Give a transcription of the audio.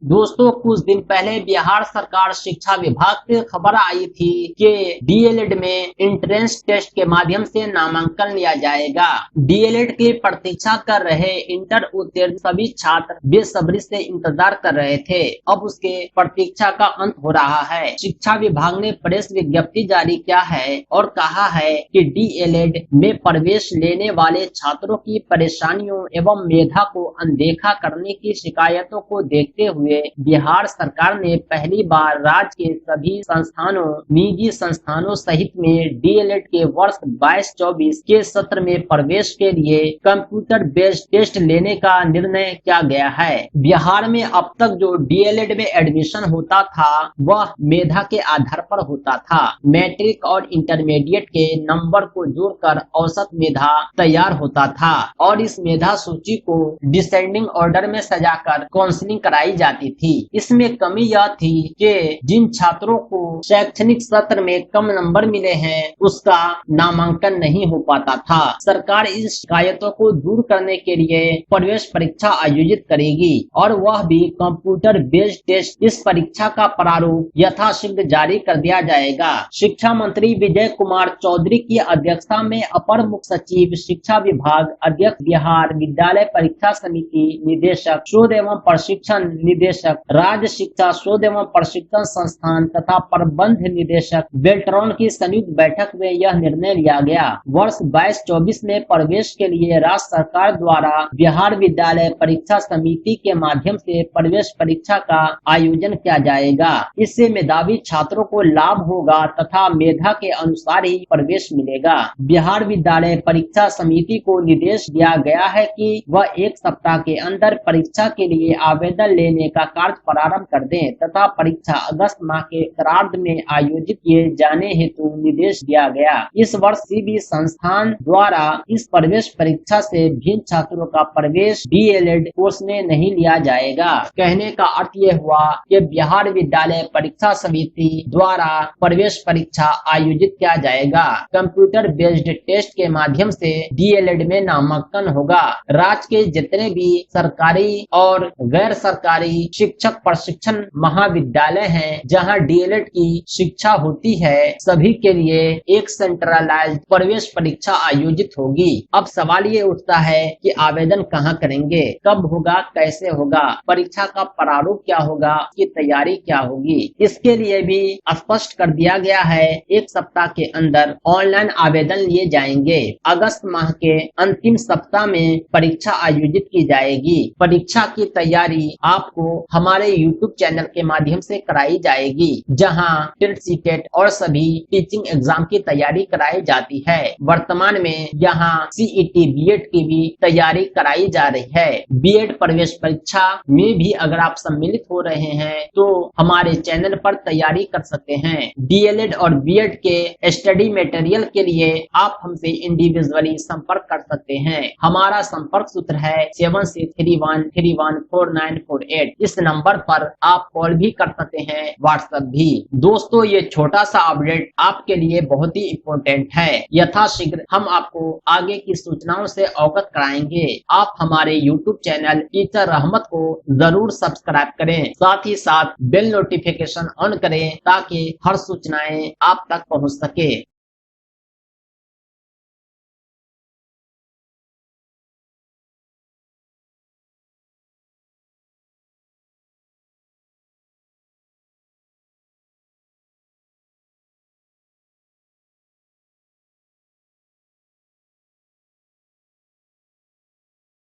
दोस्तों कुछ दिन पहले बिहार सरकार शिक्षा विभाग से खबर आई थी कि डीएलएड में एंट्रेंस टेस्ट के माध्यम से नामांकन लिया जाएगा। डीएलएड की प्रतीक्षा कर रहे इंटर उत्तीर्ण सभी छात्र बेसब्री से इंतजार कर रहे थे। अब उसके प्रतीक्षा का अंत हो रहा है। शिक्षा विभाग ने प्रेस विज्ञप्ति जारी किया है और कहा है कि डीएलएड में प्रवेश लेने वाले छात्रों की परेशानियों एवं मेधा को अनदेखा करने की शिकायतों को देखते हुए बिहार सरकार ने पहली बार राज्य के सभी संस्थानों, निजी संस्थानों सहित में डीएलएड के वर्ष 22-24 के सत्र में प्रवेश के लिए कंप्यूटर बेस्ड टेस्ट लेने का निर्णय किया गया है। बिहार में अब तक जो डीएलएड में एडमिशन होता था वह मेधा के आधार पर होता था। मैट्रिक और इंटरमीडिएट के नंबर को जोड़कर औसत मेधा तैयार होता था और इस मेधा सूची को डिसेंडिंग ऑर्डर में सजाकर काउंसलिंग कराई जाती थी। इसमें कमी यह थी कि जिन छात्रों को शैक्षणिक सत्र में कम नंबर मिले हैं उसका नामांकन नहीं हो पाता था। सरकार इस शिकायतों को दूर करने के लिए प्रवेश परीक्षा आयोजित करेगी और वह भी कंप्यूटर बेस्ड टेस्ट। इस परीक्षा का प्रारूप यथाशीघ्र जारी कर दिया जाएगा। शिक्षा मंत्री विजय कुमार चौधरी की अध्यक्षता में अपर मुख्य सचिव शिक्षा विभाग, अध्यक्ष बिहार विद्यालय परीक्षा समिति, निदेशक शोध एवं प्रशिक्षण निदेशक, राज्य शिक्षा शोध एवं प्रशिक्षण संस्थान तथा प्रबंध निदेशक बेल्ट्रॉन की संयुक्त बैठक में यह निर्णय लिया गया। वर्ष 22-24 में प्रवेश के लिए राज्य सरकार द्वारा बिहार विद्यालय परीक्षा समिति के माध्यम से प्रवेश परीक्षा का आयोजन किया जाएगा। इससे मेधावी छात्रों को लाभ होगा तथा मेधा के अनुसार ही प्रवेश मिलेगा। बिहार विद्यालय परीक्षा समिति को निर्देश दिया गया है कि वह 1 सप्ताह के अंदर परीक्षा के लिए आवेदन लेने का कार्य प्रारंभ कर दें तथा परीक्षा अगस्त माह के उत्तरार्ध में आयोजित किए जाने हेतु निर्देश दिया गया। इस वर्ष किसी संस्थान द्वारा इस प्रवेश परीक्षा से भिन्न छात्रों का प्रवेश डीएलएड कोर्स में नहीं लिया जाएगा। कहने का अर्थ यह हुआ कि बिहार विद्यालय परीक्षा समिति द्वारा प्रवेश परीक्षा आयोजित किया जाएगा। कंप्यूटर बेस्ड टेस्ट के माध्यम से डीएलएड में नामांकन होगा। राज्य के जितने भी सरकारी और गैर सरकारी शिक्षक प्रशिक्षण महाविद्यालय हैं जहां डीएलएड की शिक्षा होती है, सभी के लिए एक सेंट्रलाइज्ड प्रवेश परीक्षा आयोजित होगी। अब सवाल ये उठता है कि आवेदन कहां करेंगे, कब होगा, कैसे होगा, परीक्षा का प्रारूप क्या होगा, इसकी तैयारी क्या होगी। इसके लिए भी स्पष्ट कर दिया गया है 1 सप्ताह के अंदर ऑनलाइन आवेदन लिए जाएंगे। अगस्त माह के अंतिम सप्ताह में परीक्षा आयोजित की जाएगी। परीक्षा की तैयारी आपको हमारे YouTube चैनल के माध्यम से कराई जाएगी जहां टेट सीटेट और सभी टीचिंग एग्जाम की तैयारी कराई जाती है। वर्तमान में यहां सीईटी बीएड की भी तैयारी कराई जा रही है। बीएड प्रवेश परीक्षा में भी अगर आप सम्मिलित हो रहे हैं तो हमारे चैनल पर तैयारी कर सकते हैं। डीएलएड और बीएड के स्टडी मटेरियल के लिए आप हमसे इंडिविजुअली संपर्क कर सकते हैं। हमारा संपर्क सूत्र है 7631314948। इस नंबर पर आप कॉल भी कर सकते हैं, व्हाट्सएप भी। दोस्तों ये छोटा सा अपडेट आपके लिए बहुत ही इम्पोर्टेंट है। यथाशीघ्र हम आपको आगे की सूचनाओं से अवगत कराएंगे। आप हमारे YouTube चैनल टीचर रहमत को जरूर सब्सक्राइब करें, साथ ही साथ बेल नोटिफिकेशन ऑन करें ताकि हर सूचनाएं आप तक पहुंच सके।